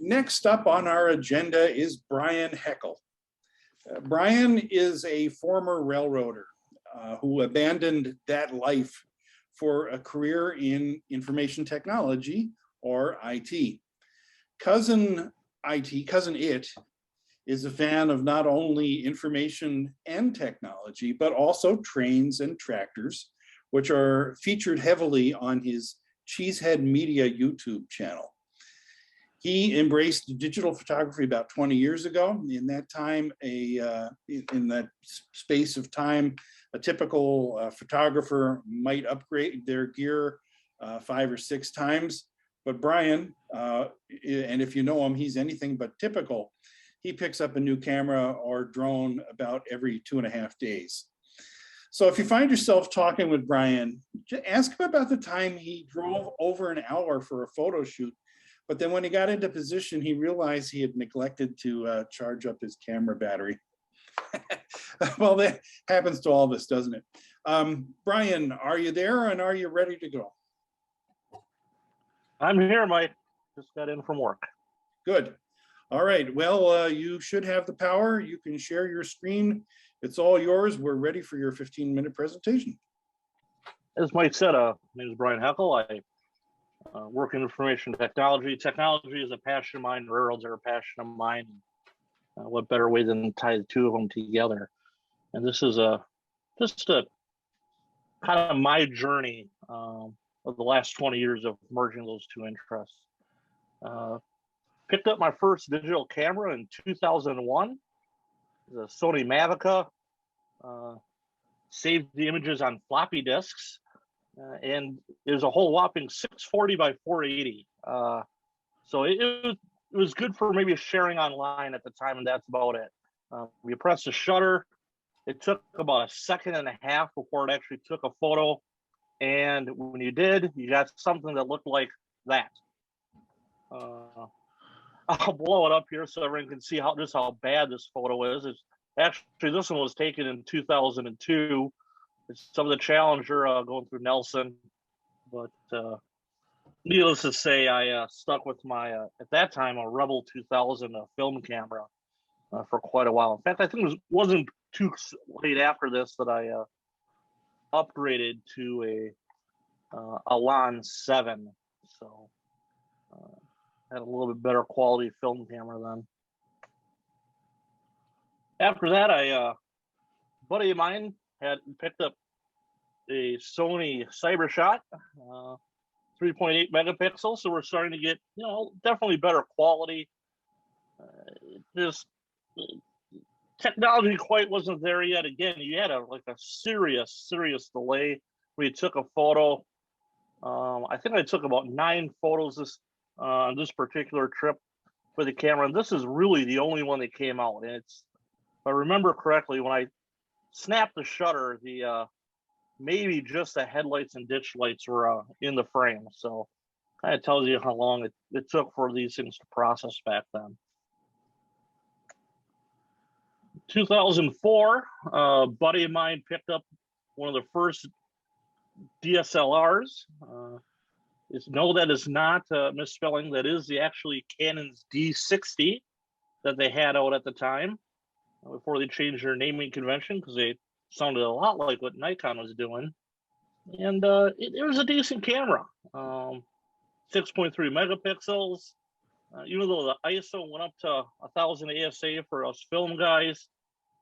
Next up on our agenda is Brian Hechel. Brian is a former railroader who abandoned that life for a career in information technology, or IT. Cousin It, is a fan of not only information and technology, but also trains and tractors, which are featured heavily on his Cheesehead Media YouTube channel. He embraced digital photography about 20 years ago. In that time, in that space of time, a typical photographer might upgrade their gear 5 or 6 times. But Brian, and if you know him, he's anything but typical. He picks up a new camera or drone about every 2.5 days. So if you find yourself talking with Brian, ask him about the time he drove over an hour for a photo shoot. But then when he got into position, he realized he had neglected to charge up his camera battery. Well, that happens to all of us, doesn't it? Brian, are you there and are you ready to go? I'm here, Mike. Just got in from work. Good. All right. Well, you should have the power. You can share your screen. It's all yours. We're ready for your 15-minute presentation. As Mike said, my name is Brian Hechel. I work in information technology. Technology is a passion of mine. Railroads are a passion of mine. What better way than to tie the two of them together? And this is just a kind of my journey of the last 20 years of merging those two interests. Picked up my first digital camera in 2001, the Sony Mavica. Saved the images on floppy disks, and it was a whole whopping 640 by 480. So it was good for maybe sharing online at the time, and that's about it. You press the shutter. It took about 1.5 seconds before it actually took a photo, and when you did, you got something that looked like that. I'll blow it up here so everyone can see just how bad this photo is. Actually, this one was taken in 2002. It's some of the Challenger going through Nelson. But needless to say, I stuck with my, at that time, a Rebel 2000 film camera for quite a while. In fact, I think it wasn't too late after this that I upgraded to a Lon 7. So had a little bit better quality film camera then. After that, a buddy of mine had picked up a Sony Cybershot, 3.8 megapixels. So we're starting to get, definitely better quality. Just technology quite wasn't there yet. Again, you had a serious delay where you took a photo. I think I took about 9 photos on this particular trip with the camera, and this is really the only one that came out. And it's, if I remember correctly, when I snapped the shutter, the maybe just the headlights and ditch lights were in the frame. So kind of tells you how long it took for these things to process back then. 2004, a buddy of mine picked up one of the first DSLRs. That is not misspelling. That is actually Canon's D60 that they had out at the time before they changed their naming convention, because they sounded a lot like what Nikon was doing. And it was a decent camera. 6.3 megapixels. Even though the ISO went up to 1000 ASA for us film guys,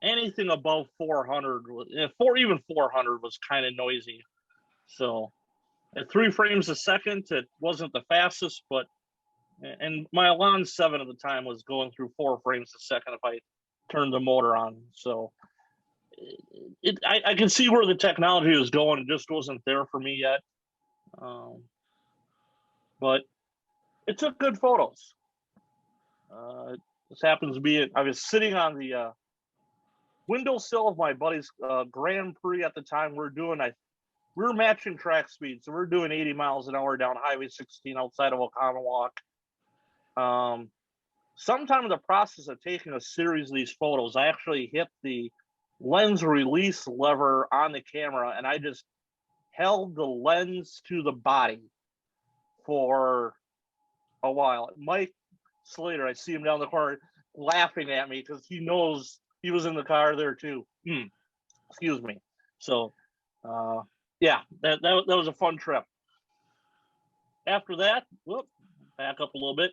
anything above 400, even 400 was kind of noisy. So at 3 frames a second, it wasn't the fastest, and my Elan 7 at the time was going through 4 frames a second if I turned the motor on. So I can see where the technology was going. It just wasn't there for me yet. But it took good photos. This happens to be, I was sitting on the windowsill of my buddy's Grand Prix at the time. We were matching track speed, so we're doing 80 miles an hour down Highway 16 outside of Oconomowoc. Sometime in the process of taking a series of these photos, I actually hit the lens release lever on the camera, and I just held the lens to the body for a while. It might later, I see him down the corner laughing at me because he knows he was in the car there too. Excuse me. So, yeah, that was a fun trip. After that, back up a little bit.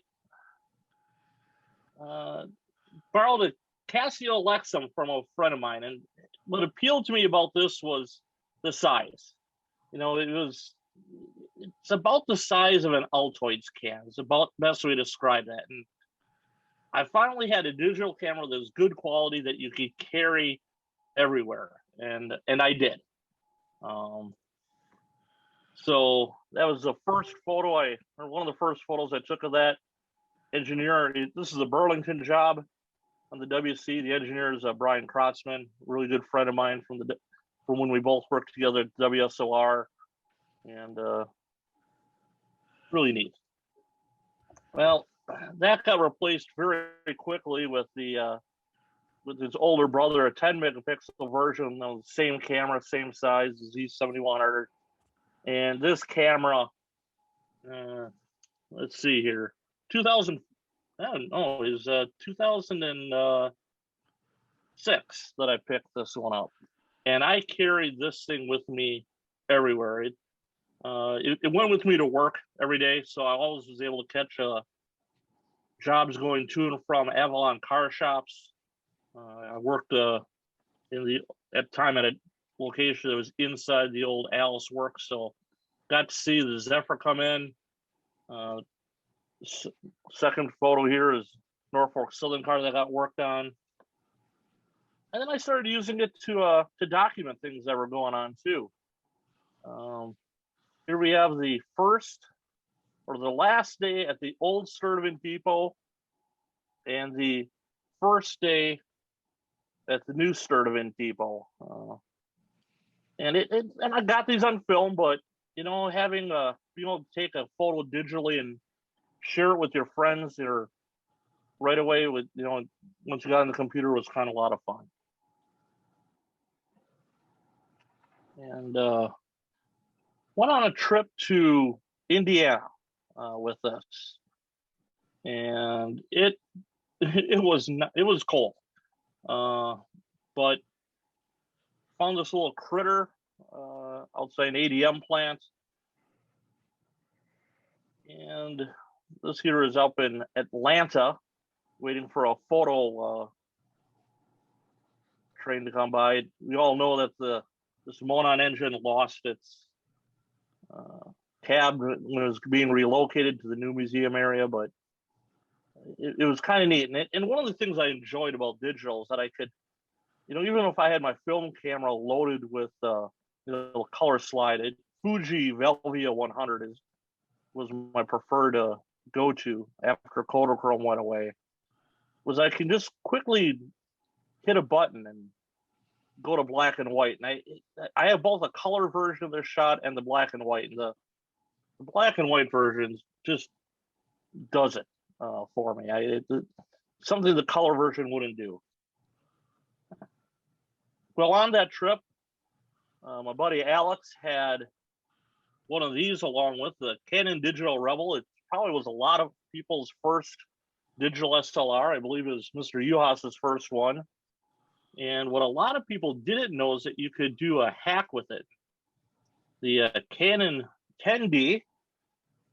Borrowed a CASIO Lexum from a friend of mine, and what appealed to me about this was the size. You know, it's about the size of an Altoids can. It's about the best way to describe that. And I finally had a digital camera that was good quality that you could carry everywhere, and I did. So that was the first photo one of the first photos I took of that engineer. This is a Burlington job on the WC. The engineer is Brian Krotzman, really good friend of mine from when we both worked together at WSOR, and really neat. Well, that got replaced very quickly with with his older brother, a 10 megapixel version of the same camera, same size, the Z7100. And this camera, let's see here, 2000, I don't know, is 2006 that I picked this one up. And I carried this thing with me everywhere. It went with me to work every day, so I always was able to catch jobs going to and from Avalon car shops. I worked at the time at a location that was inside the old Alice Works, so got to see the Zephyr come in. Second photo here is Norfolk Southern car that got worked on, and then I started using it to document things that were going on too. Here we have the first or the last day at the old Sturtevant Depot, and the first day at the new Sturtevant Depot. And I got these on film, but you know, having being able to take a photo digitally and share it with your friends or right away with, you know, once you got on the computer, was kind of a lot of fun. And went on a trip to Indiana with this, and it was cold, but found this little critter outside an ADM plant, and this here is up in Atlanta, waiting for a photo train to come by. We all know that this Monon engine lost its cab when it was being relocated to the new museum area, but it was kind of neat. And one of the things I enjoyed about digital is that I could, you know, even if I had my film camera loaded with you know, color slide, Fuji Velvia 100 was my preferred go-to after Kodachrome went away, was I can just quickly hit a button and go to black and white. And I have both a color version of this shot and the black and white. And the black and white versions just does it for me. Something the color version wouldn't do. Well, on that trip, my buddy Alex had one of these along with the Canon Digital Rebel. It probably was a lot of people's first digital SLR. I believe it was Mr. Uhas's first one. And what a lot of people didn't know is that you could do a hack with it. The Canon 10D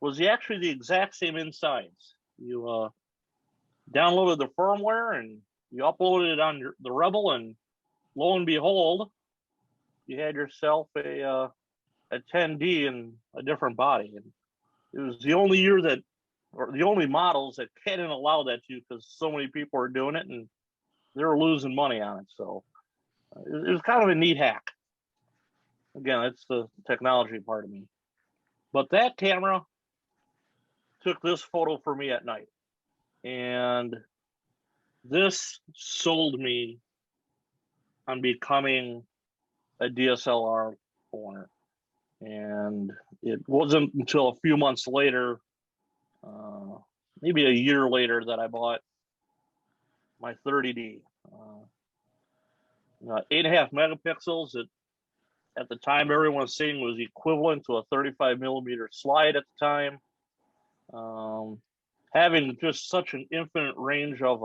was actually the exact same insides. You downloaded the firmware and you uploaded it on the Rebel, and lo and behold, you had yourself a 10D in a different body. And it was the only year that, or the only models that Canon allowed that to, because so many people were doing it and they were losing money on it. So it was kind of a neat hack. Again, it's the technology part of me. But that camera took this photo for me at night. And this sold me on becoming a DSLR owner. And it wasn't until a few months later, maybe a year later, that I bought my 30D. 8.5 megapixels. At the time, everyone was saying was equivalent to a 35 millimeter slide at the time. having just such an infinite range of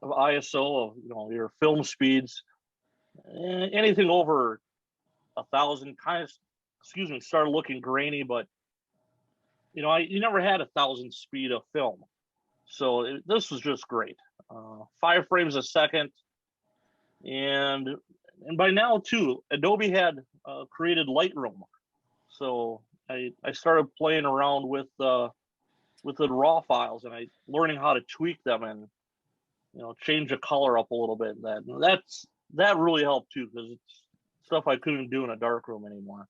ISO, of your film speeds, anything over 1,000 kind of, started looking grainy. But you never had 1,000 speed of film, so this was just great. 5 frames a second, and by now too, Adobe had created Lightroom, so I started playing around with the raw files, and learning how to tweak them and change the color up a little bit. That really helped too, because it's stuff I couldn't do in a darkroom anymore.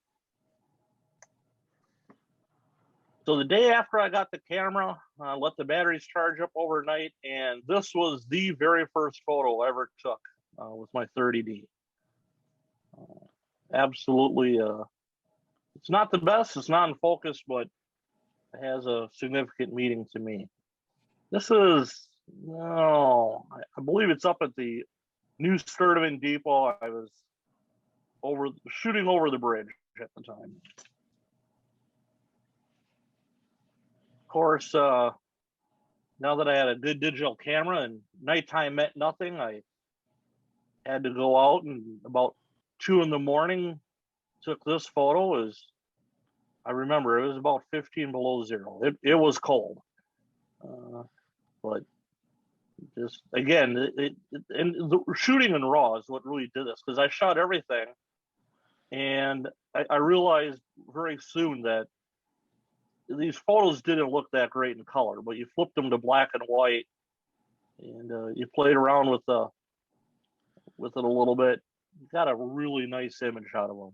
So the day after I got the camera, I let the batteries charge up overnight, and this was the very first photo I ever took with my 30D. Absolutely, it's not the best, it's not in focus, but it has a significant meaning to me. This is, I believe it's up at the new Sturtevant Depot. I was shooting over the bridge at the time. Of course, now that I had a good digital camera and nighttime meant nothing, I had to go out, and about 2 in the morning took this photo. I remember it was about 15 below zero. It was cold, but just again, and the shooting in RAW is what really did this, because I shot everything, and I realized very soon that these photos didn't look that great in color, but you flipped them to black and white, and you played around with it a little bit. You got a really nice image out of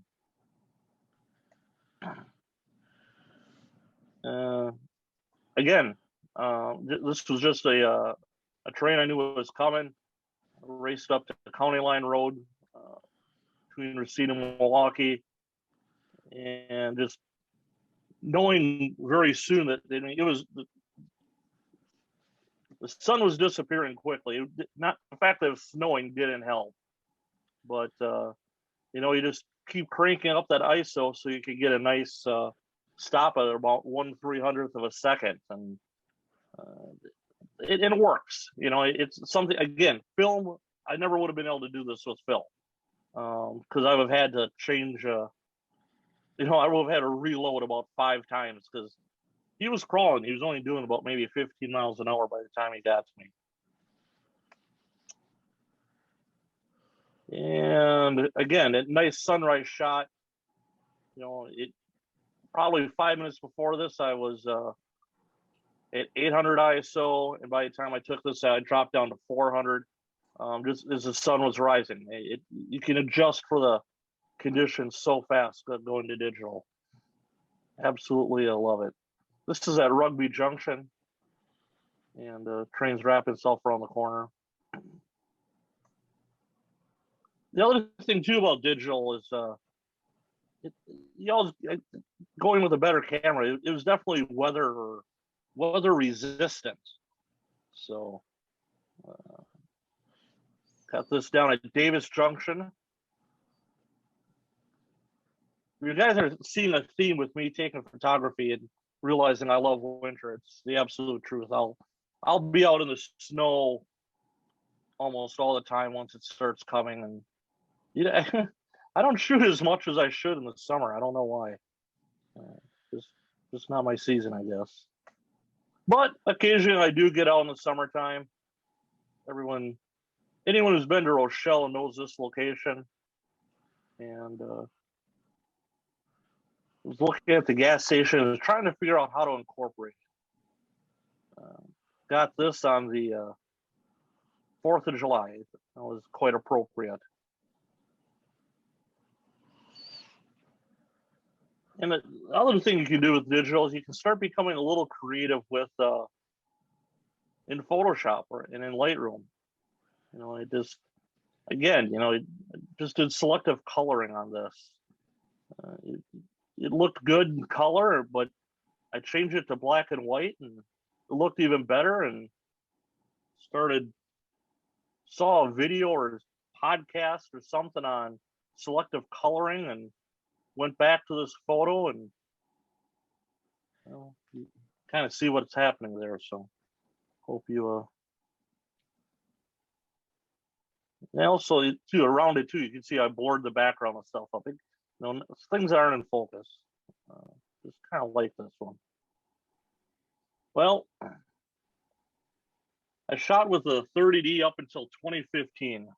them. Again, this was just a train I knew was coming. I raced up to the County Line Road between Racine and Milwaukee, and just knowing very soon that it was the sun was disappearing quickly. Not the fact that it was snowing didn't help, but you just keep cranking up that ISO so you can get a nice stop at about 1/300th of a second, and it works. It's something, again, film. I never would have been able to do this with film, because I would have had to change. I would have had to reload about 5 times, because he was crawling. He was only doing about maybe 15 miles an hour by the time he got to me. And again, a nice sunrise shot. It probably 5 minutes before this, I was at 800 ISO, and by the time I took this, I dropped down to 400. Just as the sun was rising, you can adjust for the conditions so fast going to digital. Absolutely, I love it. This is at Rugby Junction, and train's wrapping itself around the corner. The other thing too about digital is going with a better camera. It was definitely weather resistant. So got this down at Davis Junction. You guys are seeing a theme with me taking photography and realizing I love winter. It's the absolute truth. I'll be out in the snow almost all the time once it starts coming, and I don't shoot as much as I should in the summer. I don't know why. Just not my season, I guess. But occasionally I do get out in the summertime. Anyone who's been to Rochelle knows this location. And I was looking at the gas station and was trying to figure out how to incorporate it. Got this on the 4th of July. That was quite appropriate. And the other thing you can do with digital is you can start becoming a little creative with in Photoshop and in Lightroom. It just, again, it just did selective coloring on this. It looked good in color, but I changed it to black and white, and it looked even better. And saw a video or podcast or something on selective coloring, and went back to this photo, and kind of see what's happening there. So hope you and also too around it too, you can see I blurred the background and stuff up. Things aren't in focus. Just kind of like this one. Well, I shot with the 30D up until 2015,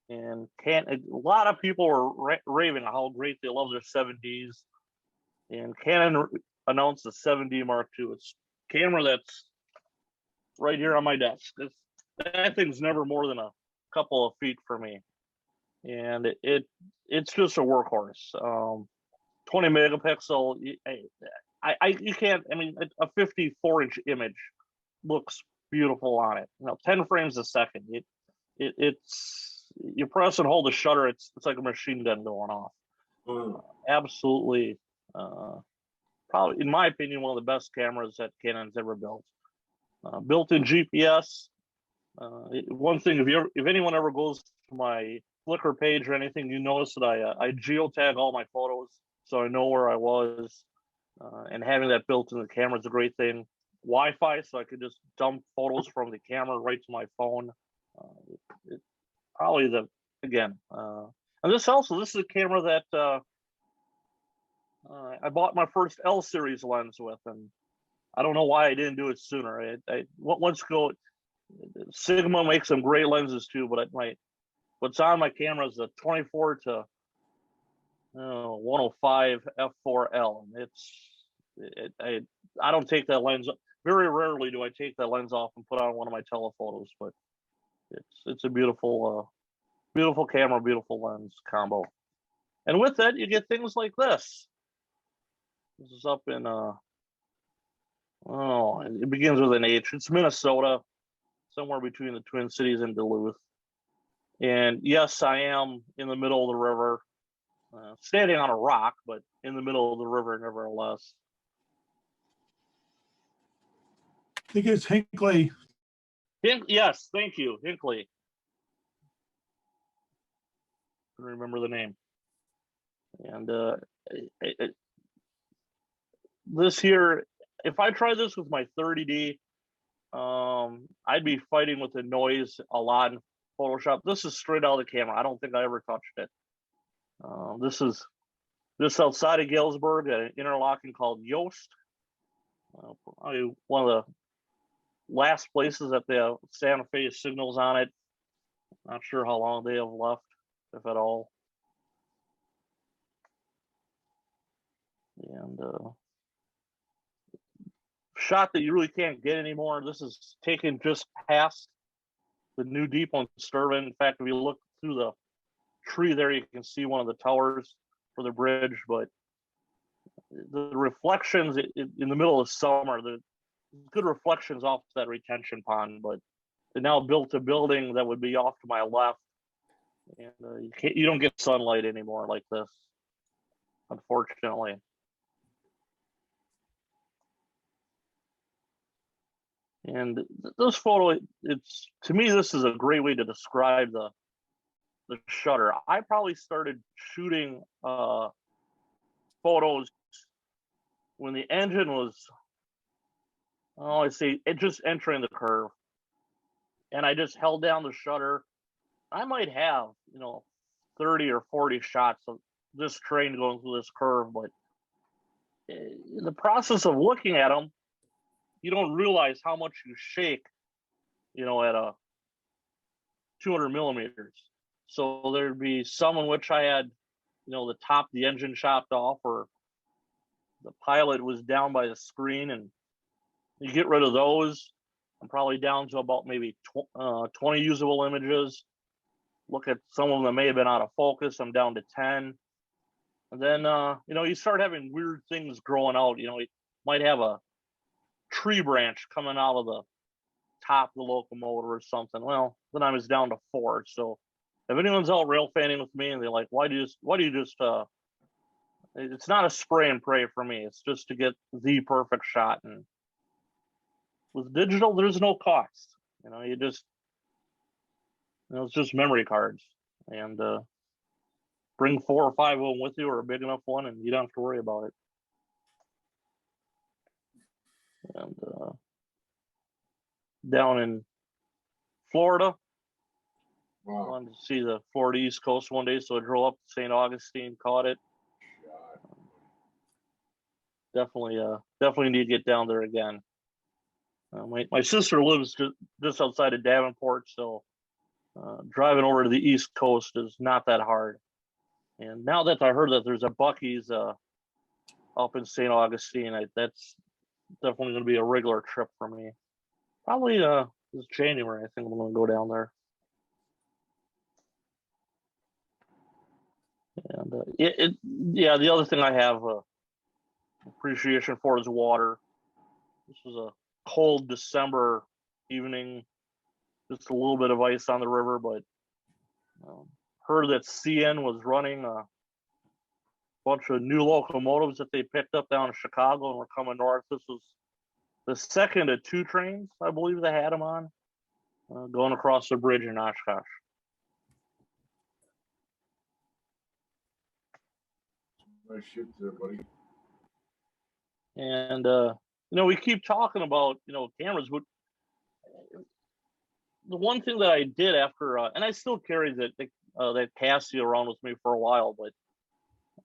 and a lot of people were raving how great they love their 7Ds, and Canon announced the 7D Mark II. It's a camera that's right here on my desk. That thing's never more than a couple of feet for me, and it's just a workhorse. 20 megapixel. You can't. I mean, a 54-inch image looks beautiful on it. 10 frames a second. It's you press and hold the shutter. It's like a machine gun going off. Absolutely. Probably, in my opinion, one of the best cameras that Canon's ever built. Built-in GPS. One thing, if anyone ever goes to my Flickr page or anything, you notice that I geotag all my photos, so I know where I was. And having that built in the camera is a great thing. Wi-Fi, so I could just dump photos from the camera right to my phone. Probably and this is a camera that I bought my first L series lens with, and I don't know why I didn't do it sooner. Sigma makes some great lenses too, but what's on my camera is a 24 to 105 f4L, and I don't take that lens. Very rarely do I take that lens off and put on one of my telephotos, but it's a beautiful camera, beautiful lens combo. And with that, you get things like this. This is up in it begins with an H. It's Minnesota, somewhere between the Twin Cities and Duluth. And yes, I am in the middle of the river, standing on a rock, but in the middle of the river nevertheless. I think it's Hinckley. Yes, thank you, Hinckley. I remember the name. And this here, if I try this with my 30D, I'd be fighting with the noise a lot in Photoshop. This is straight out of the camera. I don't think I ever touched it. This outside of Galesburg at an interlocking called Yost. Probably one of the last places that the Santa Fe signals on it. Not sure how long they have left, if at all. And shot that you really can't get anymore. This is taken just past the new Deep Sturban. In fact, if you look through the tree there, you can see one of the towers for the bridge, but the reflections in the middle of summer, the good reflections off that retention pond, but they now built a building that would be off to my left, and you don't get sunlight anymore like this, unfortunately. And this photo, to me, this is a great way to describe the shutter. I probably started shooting photos when the engine was, it just entering the curve, and I just held down the shutter. I might have 30 or 40 shots of this train going through this curve, but in the process of looking at them, you don't realize how much you shake, at a 200 millimeters. So there'd be some in which I had, the top of the engine chopped off, or the pilot was down by the screen, and you get rid of those. I'm probably down to about maybe 20 usable images. Look at some of them that may have been out of focus. I'm down to 10. And then, you start having weird things growing out. You might have a tree branch coming out of the top of the locomotive or something. Well, then I was down to 4. So if anyone's out rail fanning with me and they're like, why do you just it's not a spray and pray for me. It's just to get the perfect shot. And with digital, there's no cost. It's just memory cards, and bring 4 or 5 of them with you, or a big enough one, and you don't have to worry about it. And down in Florida, Wow. wanted to see the Florida East Coast one day, so I drove up to St. Augustine, caught it. Definitely need to get down there again. My sister lives just outside of Davenport, so driving over to the East Coast is not that hard. And now that I heard that there's a Buc-ee's up in St. Augustine, that's definitely going to be a regular trip for me. Probably this January, I think I'm going to go down there. And yeah, the other thing I have appreciation for is water. This was a cold December evening, just a little bit of ice on the river, but heard that CN was running a bunch of new locomotives that they picked up down in Chicago and were coming north. This was the second of 2 trains, I believe they had them on, going across the bridge in Oshkosh. Nice shit there, buddy. And we keep talking about cameras, but the one thing that I did after, and I still carry that CASIO around with me for a while, but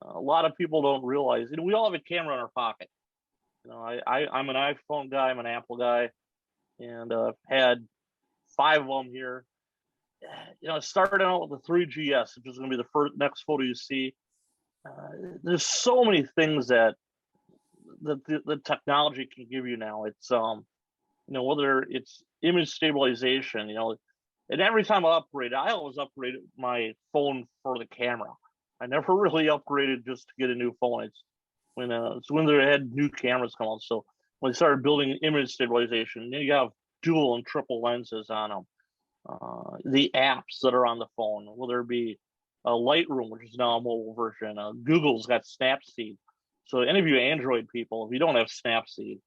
a lot of people don't realize we all have a camera in our pocket. I'm an iPhone guy, I'm an Apple guy, and had 5 of them here. Starting out with the 3GS, which is going to be the next photo you see. There's so many things that the technology can give you now. It's whether it's image stabilization, and every time I always upgraded my phone for the camera. I never really upgraded just to get a new phone. It's when they had new cameras come out. So when they started building image stabilization, then you have dual and triple lenses on them. The apps that are on the phone, whether it be Lightroom, which is now a mobile version. Google's got Snapseed. So any of you Android people, if you don't have Snapseed,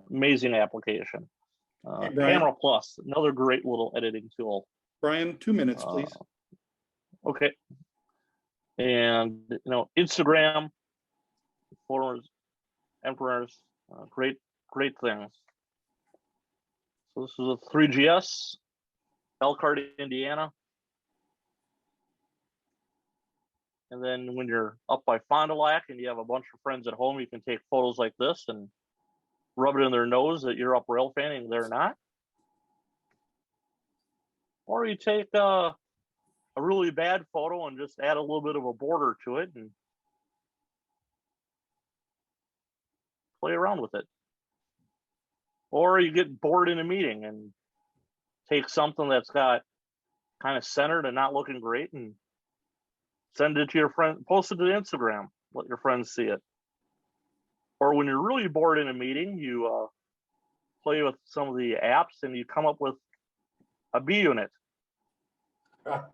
amazing application. Hey, Brian. Camera Plus, another great little editing tool. Brian, 2 minutes, please. Okay. And Instagram, photos, emperors, great things. So this is a 3GS, Elkhart, Indiana. And then when you're up by Fond du Lac and you have a bunch of friends at home, you can take photos like this and rub it in their nose that you're up rail fanning, they're not. Or you take a really bad photo and just add a little bit of a border to it and play around with it. Or you get bored in a meeting and take something that's got kind of centered and not looking great and send it to your friend, post it to Instagram, let your friends see it. Or when you're really bored in a meeting, you play with some of the apps and you come up with a B unit. That's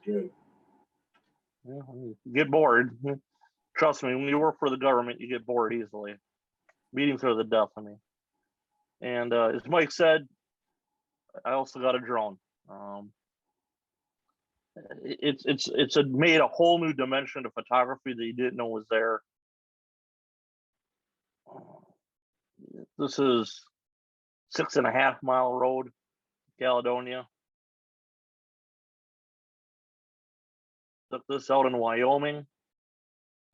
good. Get bored. Trust me, when you work for the government, you get bored easily. Meetings are the death of me. And as Mike said, I also got a drone. It's made a whole new dimension to photography that you didn't know was there. This is 6.5 mile road, Caledonia. Took this out in Wyoming.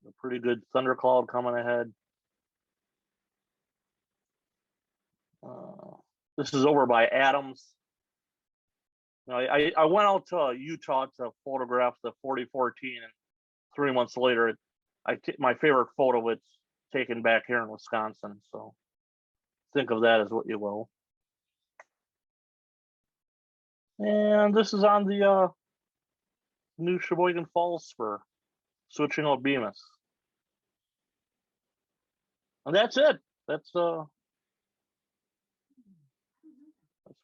A pretty good thundercloud coming ahead. This is over by Adams. I went out to Utah to photograph the 4014, and 3 months later, my favorite photo, it's taken back here in Wisconsin. So think of that as what you will. And this is on the new Sheboygan Falls spur, switching out Bemis. And that's it. That's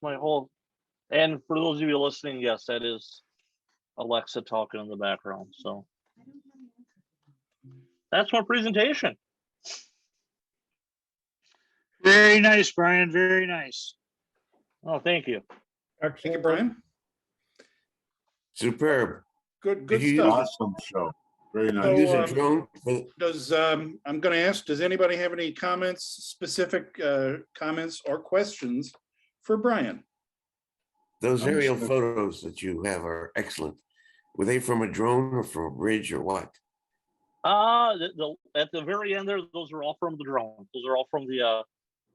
my whole. And for those of you listening, yes, that is Alexa talking in the background. So that's my presentation. Very nice, Brian. Very nice. Oh, thank you. Okay, Brian. Superb. Good You- stuff. Awesome show. Very So, nice. Use a drone for, Does, I'm going to ask, does anybody have any comments, specific comments or questions for Brian? those aerial Understood. photos that you have are excellent. Were they from a drone or from a bridge or what? At the very end there, those are all from the drone. Those are all from the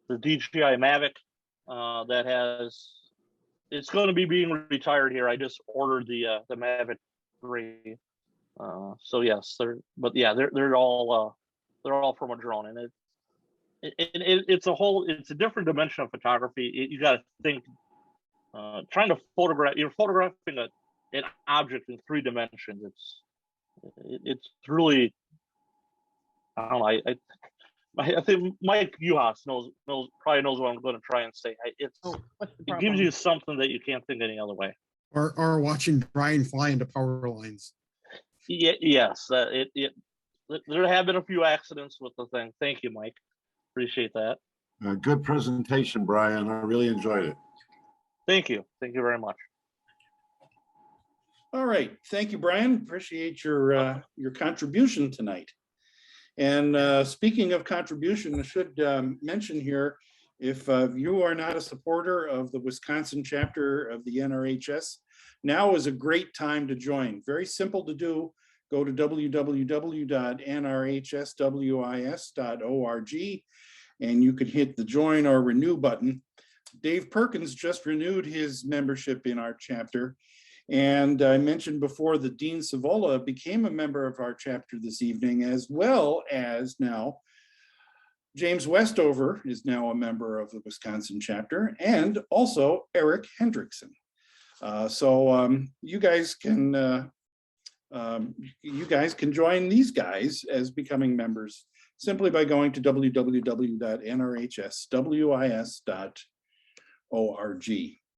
DJI Mavic that has. It's going to be being retired here. I just ordered the Mavic 3. So yes, they're all from a drone, and it's a different dimension of photography. You got to think, trying to photograph. You're photographing an object in 3 dimensions. It's really, I don't know. I think Mike Uhas probably knows what I'm going to try and say. It gives you something that you can't think any other way. Or watching Brian fly into power lines. Yes, there have been a few accidents with the thing. Thank you, Mike. Appreciate that. Good presentation, Brian. I really enjoyed it. Thank you. Thank you very much. All right, thank you, Brian. Appreciate your contribution tonight. And speaking of contribution, I should mention here, if you are not a supporter of the Wisconsin chapter of the NRHS, now is a great time to join. Very simple to do. Go to www.nrhswis.org and you can hit the join or renew button. Dave Perkins just renewed his membership in our chapter. And I mentioned before that Dean Savola became a member of our chapter this evening, as well as now James Westover is now a member of the Wisconsin chapter, and also Eric Hendrickson. So you guys can join these guys as becoming members simply by going to www.nrhswis.org.